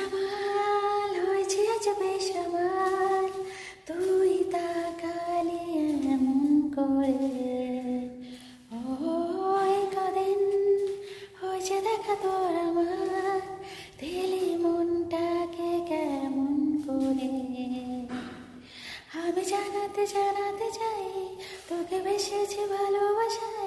বেসামাল হয়েছে আজ বেসামাল, তুই তাকালি এমন করে। ওই কদিন হয়েছে দেখা তোর আমার, দিলি মনটাকে কেমন করে। আমি জানাতে চাই তোকে বেসেছি ভালোবাসায়,